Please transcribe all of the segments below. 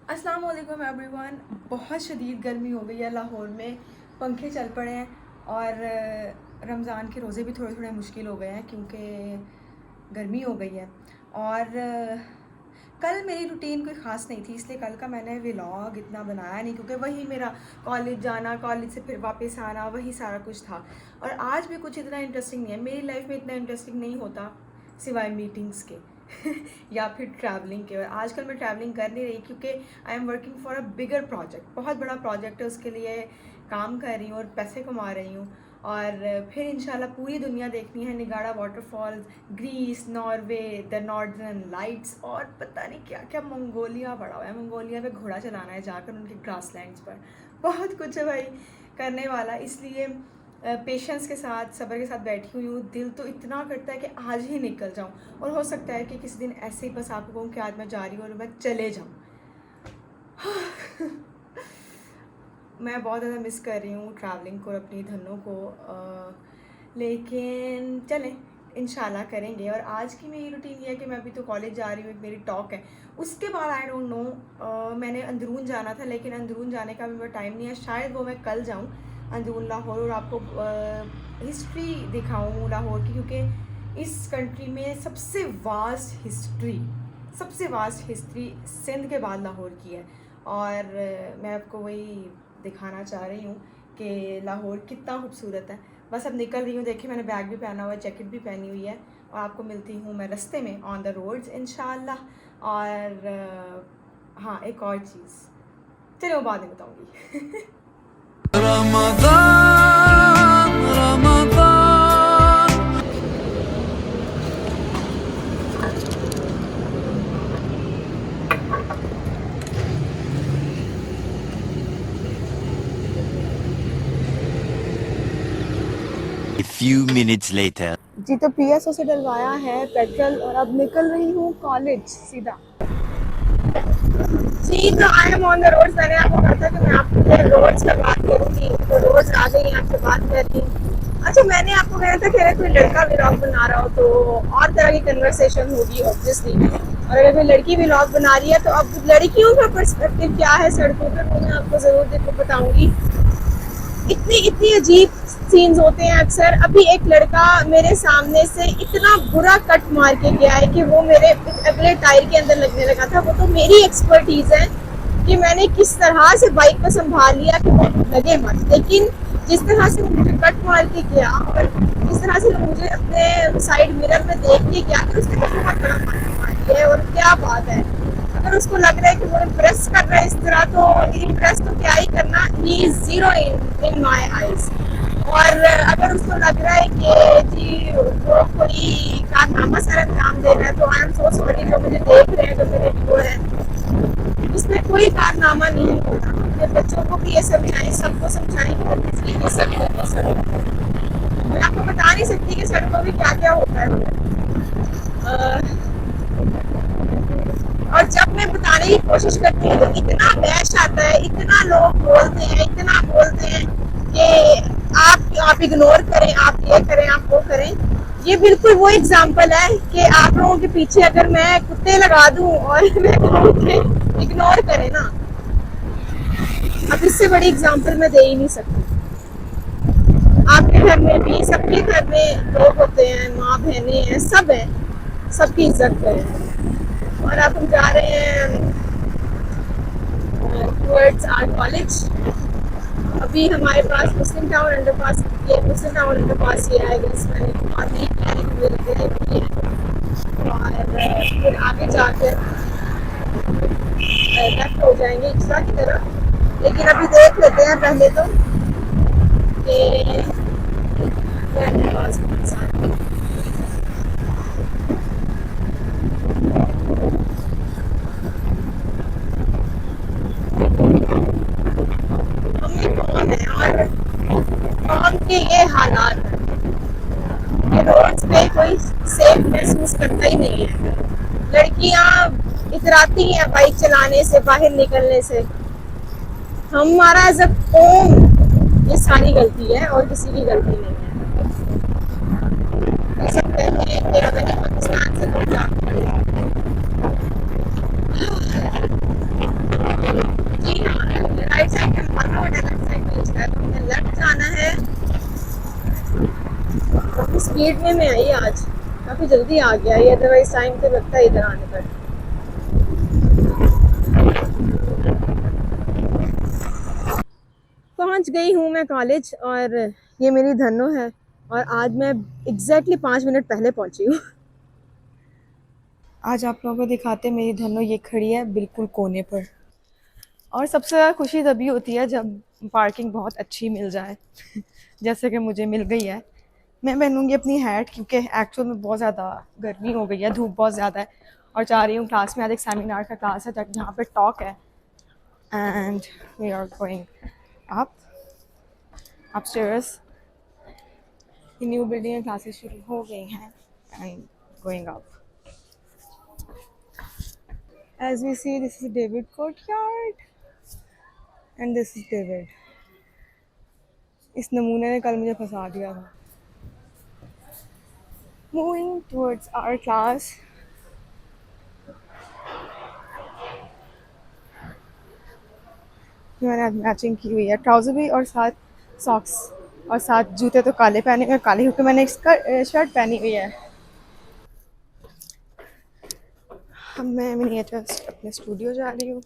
अस्सलाम वालेकुम एवरीवन। बहुत शदीद गर्मी हो गई है लाहौर में, पंखे चल पड़े हैं और रमज़ान के रोज़े भी थोड़े थोड़े मुश्किल हो गए हैं क्योंकि गर्मी हो गई है। और कल मेरी रूटीन कोई ख़ास नहीं थी, इसलिए कल का मैंने व्लॉग इतना बनाया नहीं क्योंकि वही मेरा कॉलेज जाना, कॉलेज से फिर वापस आना, वही सारा कुछ था। और आज भी कुछ इतना इंटरेस्टिंग नहीं है, मेरी लाइफ में इतना इंटरेस्टिंग नहीं होता सिवाय मीटिंग्स के या फिर ट्रैवलिंग के। और आजकल मैं ट्रैवलिंग कर नहीं रही क्योंकि I am working for a bigger project, बहुत बड़ा प्रोजेक्ट है, उसके लिए काम कर रही हूँ और पैसे कमा रही हूँ। और फिर इंशाल्लाह पूरी दुनिया देखनी है, Niagara waterfalls, Greece, Norway, the northern lights और पता नहीं क्या क्या। मंगोलिया पड़ा हुआ है, मंगोलिया पे घोड़ा चलाना है जाकर उनके ग्रासलैंड्स पर। बहुत कुछ है भाई करने वाला, इसलिए पेशेंस के साथ, सब्र के साथ बैठी हुई हूँ। दिल तो इतना करता है कि आज ही निकल जाऊँ और हो सकता है कि किसी दिन ऐसे ही बस आपको कहूँ कि आज मैं जा रही हूँ और मैं चले जाऊँ। मैं बहुत ज़्यादा मिस कर रही हूँ ट्रैवलिंग को और अपनी धनों को, लेकिन चलें इंशाल्लाह करेंगे। और आज की मेरी रूटीन ये है कि मैं अभी तो कॉलेज जा रही हूँ, एक मेरी टॉक है, उसके बाद आई डोंट नो मैंने अंदरून जाना था, लेकिन अंदरून जाने का भी मेरा टाइम नहीं है, शायद वो मैं कल जाऊँ अंदरून लाहौर और आपको हिस्ट्री दिखाऊँ लाहौर की, क्योंकि इस कंट्री में सबसे वास्ट हिस्ट्री सिंध के बाद लाहौर की है। और मैं आपको वही दिखाना चाह रही हूँ कि लाहौर कितना खूबसूरत है। बस अब निकल रही हूँ, देखिए मैंने बैग भी पहना हुआ है, जैकेट भी पहनी हुई है और आपको मिलती हूँ मैं रास्ते में ऑन द रोड्स इंशाल्लाह। और हाँ, एक और चीज़ चलो बाद में बताऊँगी। Ramzan Ramzan. 'Few minutes later. जी, तो पीएसओ से डलवाया है पेट्रोल और अब निकल रही हूँ कॉलेज सीधा। जी, तो I am on the road. मैंने आपको कहा था कि मैं आपको रोड्स पर बात करूँगी, तो रोड्स आ गई, आपसे बात कर रही हूँ। अच्छा, मैंने आपको कहा था कि अगर कोई लड़का व्लॉग बना रहा हो तो और तरह की कन्वर्सेशन होगी ऑब्वियसली, और अगर कोई लड़की व्लॉग बना रही है तो अब लड़कियों का पर्सपेक्टिव क्या है सड़कों पर, वो मैं आपको ज़रूर देखो बताऊँगी। इतनी अजीब सीन्स होते हैं अक्सर। अभी एक लड़का मेरे सामने से इतना बुरा कट मार के गया है कि वो मेरे अगले टायर के अंदर लगने लगा था। वो तो मेरी एक्सपर्टीज है कि मैंने किस तरह से बाइक को संभाल लिया कि वो लगे मत, लेकिन जिस तरह से मुझे कट मार के गया और जिस तरह से मुझे अपने साइड मिरर में देख के गया कि उसने बहुत बड़ा मार दिया है। और क्या बात है, अगर उसको लग रहा है कि वो इम्प्रेस कर रहा है इस तरह, तो इम्प्रेस तो क्या ही करना, he is zero in my eyes. और अगर उसको लग रहा है कि जी वो कोई कारनामा सर अंजाम दे रहा है, तो आई एम सो सॉरी। जो मुझे देख रहे हैं, जो मेरे वीडियो है, इसमें कोई कारनामा नहीं होता। अपने बच्चों को भी ये समझाएं, सबको समझाएं कि वो किसी की सड़कों पर सड़कों, मैं आपको बता नहीं सकती कि सड़कों में क्या क्या होता है। और जब मैं बताने की कोशिश करती हूँ तो इतना बैश आता है, इतना लोग बोलते हैं, इतना बोलते हैं कि आप इग्नोर करें, आप ये करें, आप वो करें। ये बिल्कुल वो एग्जाम्पल है कि आप लोगों के पीछे अगर मैं कुत्ते लगा दूं और मैं कहूँ कि इग्नोर करें ना, अब इससे बड़ी एग्जाम्पल मैं दे ही नहीं सकती। आपके घर में भी, सबके घर में लोग होते हैं, माँ बहनें हैं, सब हैं, सबकी इज्जत करें। और अब हम जा रहे हैं टुवर्ड्स आवर कॉलेज। अभी हमारे पास मुस्लिम टाउन अंडरपास, ये मुस्लिम टाउन अंडरपास ये आएगा, इसमें और नई प्लानिंग हुई है और फिर आगे जाकर लेफ्ट हो जाएंगे इक्सा की तरफ। लेकिन अभी देख लेते हैं पहले तो कि कौन है और कौन के ये हालात हैं कि रोड्स पे कोई सेफ महसूस करता ही नहीं है। लड़कियां इतराती हैं बाइक चलाने से, बाहर निकलने से। हमारा एज अ कौम ये सारी गलती है और किसी की गलती नहीं है। सब कहते हैं कि अगर पाकिस्तान से स्पीड में मैं आई आज, काफ़ी जल्दी आ गया ये, अदरवाइज टाइम तो लगता है इधर आने पर। पहुंच गई हूँ मैं कॉलेज, और ये मेरी धनो है, और आज मैं एग्जैक्टली 5 मिनट पहले पहुंची हूँ। आज आप लोगों को दिखाते मेरी धनो, ये खड़ी है बिल्कुल कोने पर। और सबसे ज़्यादा खुशी तभी होती है जब पार्किंग बहुत अच्छी मिल जाए जैसे कि मुझे मिल गई है। मैं पहनूंगी अपनी हैट क्योंकि एक्चुअल में बहुत ज़्यादा गर्मी हो गई है, धूप बहुत ज़्यादा है, और जा रही हूँ क्लास में। आज एक सेमिनार का क्लास है जहाँ पे टॉक है, and we are going up upstairs. New building में क्लासेस शुरू हो गई हैं and going up. As we see, this is David Courtyard and this is David. इस नमूने ने कल मुझे फंसा दिया था। Moving towards our class. मैंने आज मैचिंग की हुई है, ट्राउज़र भी और साथ सॉक्स, और साथ जूते तो काले पहने हुए, काले क्योंकि मैंने इसका शर्ट पहनी हुई है। अब मैं मिनिएचर्स अपने स्टूडियो जा रही हूँ।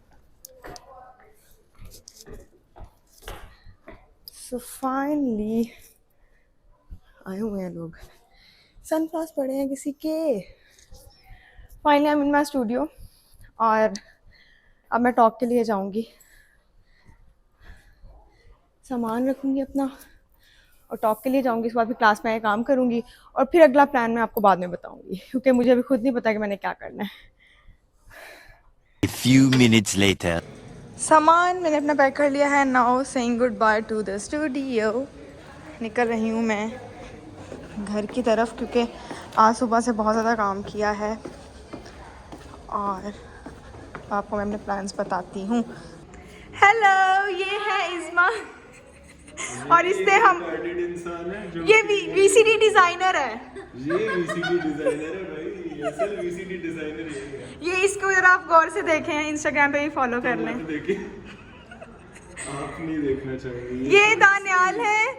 सो फाइनली आए हुए हैं लोग, सनग्लास पड़े हैं किसी के। Finally I am in my studio, और अब मैं टॉक के लिए जाऊँगी, सामान रखूँगी अपना और टॉक के लिए जाऊँगी। उसके बाद फिर क्लास में आके काम करूँगी, और फिर अगला प्लान मैं आपको बाद में बताऊँगी क्योंकि मुझे अभी खुद नहीं पता कि मैंने क्या करना है। A few minutes later. सामान मैंने अपना पैक कर लिया है। Now saying good by two the studio. निकल रही हूँ मैं घर की तरफ क्योंकि आज सुबह से बहुत ज़्यादा काम किया है, और आपको मैं अपने प्लान्स बताती हूँ। हेलो, ये है इस्मा और इससे हम ये वीसीडी डिज़ाइनर है। ये वीसीडी डिजाइनर है भाई, असल वीसीडी डिजाइनर यही है। ये इसको अगर आप गौर से देखें, इंस्टाग्राम पे भी फॉलो कर लें। देखिए, आप नहीं देखना चाहेंगे। ये दानियाल है,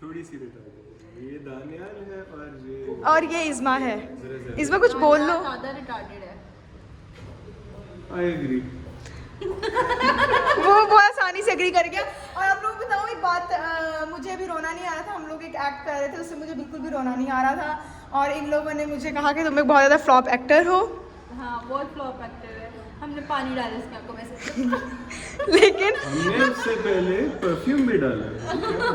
थोड़ी सी बता दो, ये दानियाल है और ये इस्मा है। इस्मा कुछ बोल लो। I agree. वो बहुत आसानी से एग्री कर गया। और आप लोगों को बताऊँ एक बात, मुझे अभी रोना नहीं आ रहा था। हम लोग एक एक्ट कर रहे थे, उससे मुझे बिल्कुल भी रोना नहीं आ रहा था, और इन लोगों ने मुझे कहा कि तुम एक बहुत ज़्यादा फ्लॉप एक्टर हो। हाँ, बहुत फ्लॉप एक्टर है। हमने पानी डाला इसमें, आपको मैसेज लेकिन हमने उससे पहले परफ्यूम भी डाला है।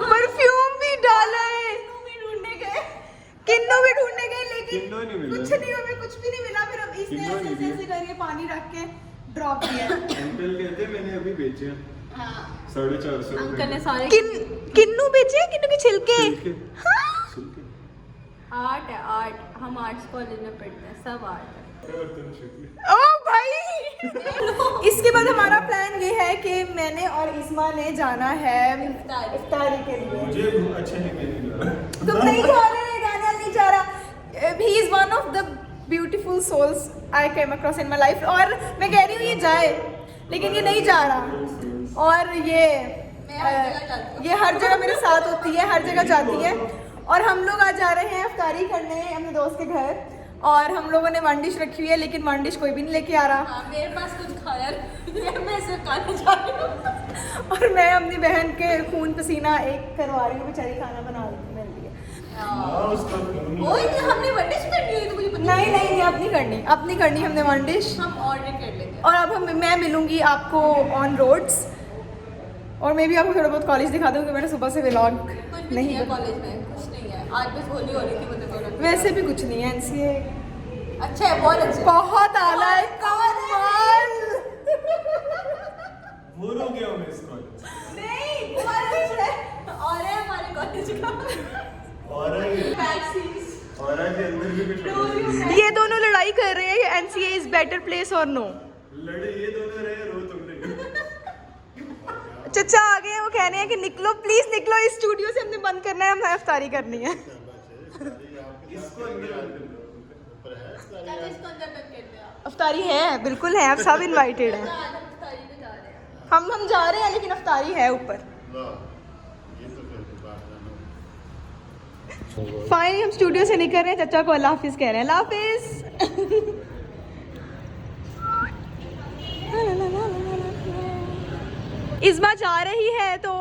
परफ्यूम भी डाला है, ढूंढने गए, किन्नू भी ढूंढने गए, लेकिन किन्नू नहीं मिला। कुछ नहीं, हमें कुछ भी नहीं मिला। फिर अब इसने किन्नू नहीं ऐसे ऐसे करके पानी रख के ड्रॉप किया। अंकल कहते मैंने अभी बेचे हैं 450 अंकल ने सारे किन्नू बेचे, किन्नू के छिलके। आर्ट है, आर्ट। हम आर्ट्स कॉलेज में पढ़ते हैं, सब आर्ट है। ओ भाई इसके बाद हमारा प्लान ये है कि मैंने और इस्मा ने जाना है इफ्तारी के लिए। मुझे अच्छा नहीं लगा। तुम नहीं जा रहे, गाना नहीं जा रहा। He is one of the beautiful souls I came across in my life, और मैं कह रही हूँ ये जाए, लेकिन ये नहीं जा रहा। और ये हर जगह मेरे साथ होती है, हर जगह जाती है। और हम लोग आज जा रहे हैं इफ्तारी करने अपने दोस्त के घर, और हम लोगों ने वन डिश रखी हुई है, लेकिन वन डिश कोई भी नहीं लेके आ रहा। हाँ, मेरे पास कुछ खाया मैं सिर्फ खाना चाह रही हूँ। और मैं अपनी बहन के खून पसीना एक करवा रही हूँ, बेचारी खाना बना रही है। ओए, हमने वन डिश करनी है तो मुझे पता नहीं नहीं नहीं, अब नहीं करनी, अब नहीं करनी हमने वन डिश। हम ऑर्डर कर लेंगे। और अब मैं मिलूंगी आपको ऑन रोड्स, और मैं भी आपको थोड़ा बहुत कॉलेज दिखा दूँगी। मैंने सुबह से व्लॉग कुछ भी नहीं नहीं है कॉलेज में, कुछ नहीं है। आज बस होली हो रही थी मुझे तो। वैसे भी कुछ नहीं है। एनसीए अच्छा है, बहुत अच्छा है। बहुत आला है, कमाल। बोर हो गया मैं इस कॉलेज। नहीं, बहुत अच्छा है। और है हमारे कॉलेज का और के अंदर भी कुछ ये दोनों लड़ाई कर रहे हैं, एनसीए इज बेटर प्लेस और नो। लड़े ये दोनों रहे, रो तुम रहे। चचा आ गए हैं, वो कह रहे हैं कि निकलो प्लीज निकलो, इस स्टूडियो से हमने बंद करना है, हमें इफ्तारी करनी है। इसको अंदर इसको अंदर तक कर दिया। इफ्तारी है, बिल्कुल है, आप सब इनवाइटेड हैं। आज इफ्तारी पे जा रहे हैं। हम जा रहे हैं, लेकिन इफ्तारी है ऊपर। फाइनली हम स्टूडियो से निकल रहे हैं, चाचा को अल्लाह हाफिज़ कह रहे हैं। अल्लाह हाफिज़। इस्मा जा रही है तो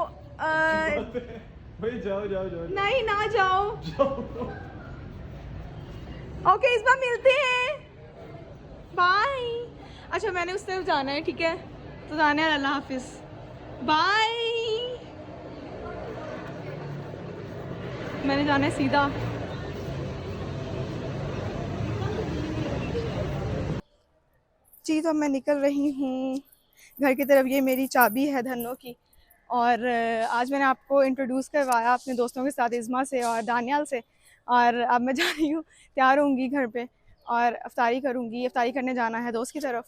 भाई जाओ जाओ जाओ नहीं ना जाओ। ओके इस्मा मिलते हैं, बाय। अच्छा मैंने उस तरफ जाना है, ठीक है तो जाना है। अल्लाह हाफिज़, बाय। मैंने जाना है सीधा। जी तो मैं निकल रही हूँ घर की तरफ। ये मेरी चाबी है धन्नो की। और आज मैंने आपको इंट्रोड्यूस करवाया अपने दोस्तों के साथ, इज़मा से और दानियाल से। और अब मैं जा रही हूँ, तैयार होंगी घर पे और अफ्तारी करूँगी। अफ्तारी करने जाना है दोस्त की तरफ।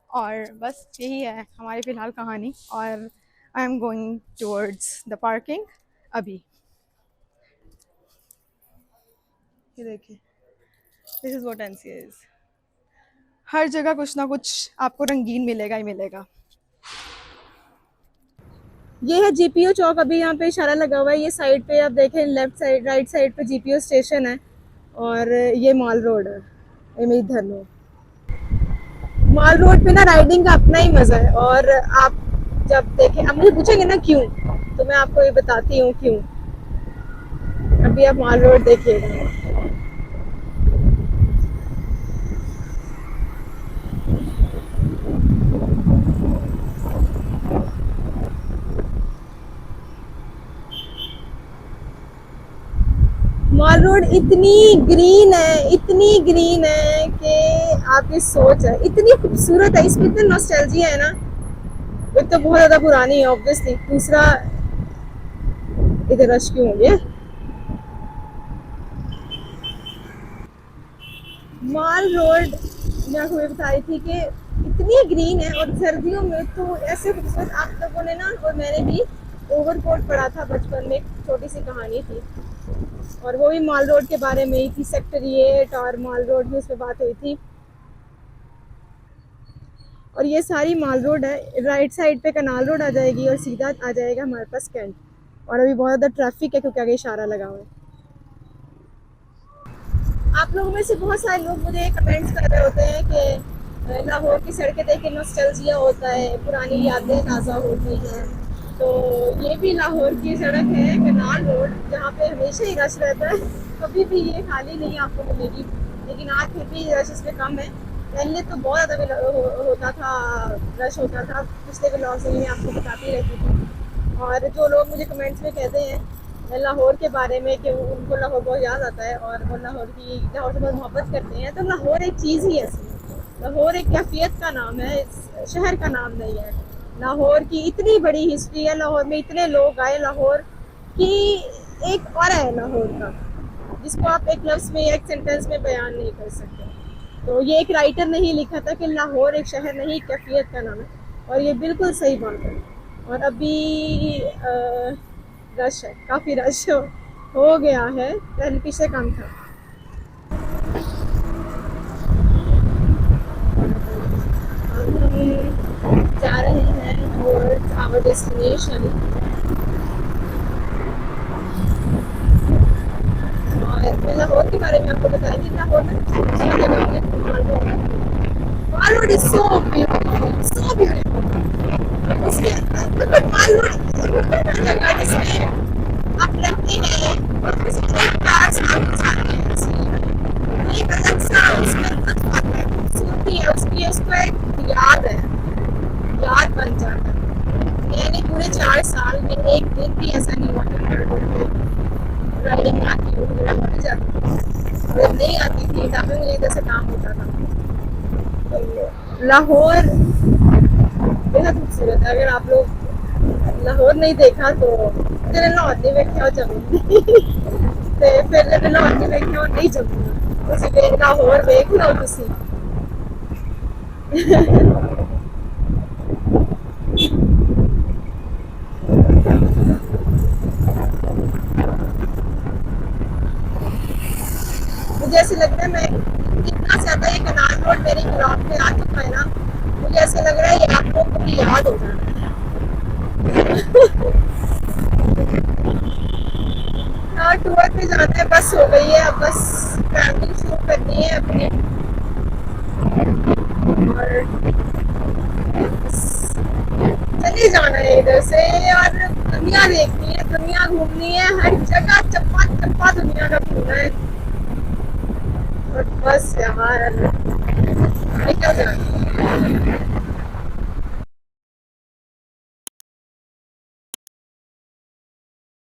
और बस यही है हमारी फ़िलहाल कहानी। और I am going towards the parking अभी। ये देखिए, this is what NCA is. हर जगह कुछ ना कुछ आपको रंगीन मिलेगा ही मिलेगा। ये है जीपीओ चौक। अभी यहाँ पे इशारा लगा हुआ है, ये साइड पे आप देखें, लेफ्ट साइड राइट साइड पे जीपीओ स्टेशन है। और ये मॉल रोड है, ये मेरी धनो। मॉल रोड पे ना राइडिंग का अपना ही मज़ा है। और आप जब देखें, अब मुझे पूछेंगे ना क्यों, तो मैं आपको ये बताती हूँ क्यों। अभी आप मॉल रोड देखिएगा। मॉल रोड इतनी ग्रीन है, इतनी ग्रीन है कि आपकी सोच है, इतनी खूबसूरत है। इसमें इतनी नॉस्टैल्जिया है ना। एक तो बहुत ज़्यादा पुरानी है ऑब्वियसली, दूसरा इधर रश क्यों हो गया। मॉल रोड मैं आपको ये बता रही थी कि इतनी ग्रीन है। और सर्दियों में तो ऐसे खूबसूरत, आप लोगों ने ना, और मैंने भी ओवरकोट पढ़ा था बचपन में, एक छोटी सी कहानी थी और वो भी मॉल रोड के बारे में ही थी। सेक्टर 8 और मॉल रोड की उस पर बात हुई थी। और ये सारी मॉल रोड है। राइट साइड पे कनाल रोड आ जाएगी और सीधा आ जाएगा हमारे पास कैंट। और अभी बहुत ज़्यादा ट्रैफिक है क्योंकि आगे इशारा लगा हुआ है। आप लोगों में से बहुत सारे लोग मुझे कमेंट्स कर रहे होते हैं कि लाहौर की सड़कें देख के नॉस्टैल्जिया होता है, पुरानी यादें ताज़ा होती हैं। तो ये भी लाहौर की सड़क है, कनाल रोड, जहाँ पे हमेशा ही रश रहता है। कभी भी ये खाली नहीं आपको मिलेगी। लेकिन आज फिर भी रश इसमें कम है। पहले तो बहुत ज़्यादा होता था, रश होता था। पिछले व्लॉग्स में मैं आपको बताती रहती थी। और जो लोग मुझे कमेंट्स में कहते हैं लाहौर के बारे में कि उनको लाहौर बहुत याद आता है और वो लाहौर से बहुत मोहब्बत करते हैं, तो लाहौर एक चीज़ ही ऐसी है। लाहौर एक कैफियत का नाम है, शहर का नाम नहीं है। लाहौर की इतनी बड़ी हिस्ट्री है, लाहौर में इतने लोग आए, लाहौर की एक और है लाहौर का, जिसको आप एक लफ्ज़ में, एक सेंटेंस में बयान नहीं कर सकते। तो ये एक राइटर ने ही लिखा था कि लाहौर एक शहर नहीं, कैफियत का नाम है। और ये बिल्कुल सही बात है। और अभी रश है, काफ़ी रश हो गया है, पहले पीछे कम था। हम जा रहे हैं towards our destination। और मैं लाहौर के बारे में आपको बताऊंगी। लाहौर में mall road is so beautiful, so beautiful. उसके मॉल रोड जिसमें आप लगते हैं और उसके पास आप जाते हैं, एक अलग सा उसमें खूबसूरती है उसकी, उसको एक याद है, याद बन जाता है। मैंने पूरे 4 साल में एक दिन भी ऐसा नहीं हुआ कि राइडिंग आती हो, नहीं जाती अगर नहीं आती थी तब भी मुझे इधर से काम होता था। तो लाहौर बेहद खूबसूरत है। अगर आप लोग लाहौर नहीं देखा तो तेरे लाहौर नहीं देखा जमी तो फिर लाहौर नहीं देखा और नहीं जमी उसी लाहौर देख लो तुसी। मुझे ऐसे लगता है, मैं इतना ज़्यादा ये कनाल रोड मेरे ब्लॉग में आ चुका है ना, मुझे ऐसे लग रहा है ये आप लोग को भी याद हो जाना है। टुवर्ड्स पे जाना है, बस हो गई है, अब बस ट्रैवलिंग शुरू करनी है अपनी। और बस चले जाना है इधर से, और दुनिया देखनी है, दुनिया घूमनी है, हर जगह चप्पा चप्पा दुनिया का घूमना है। और बस यार निकल जाना।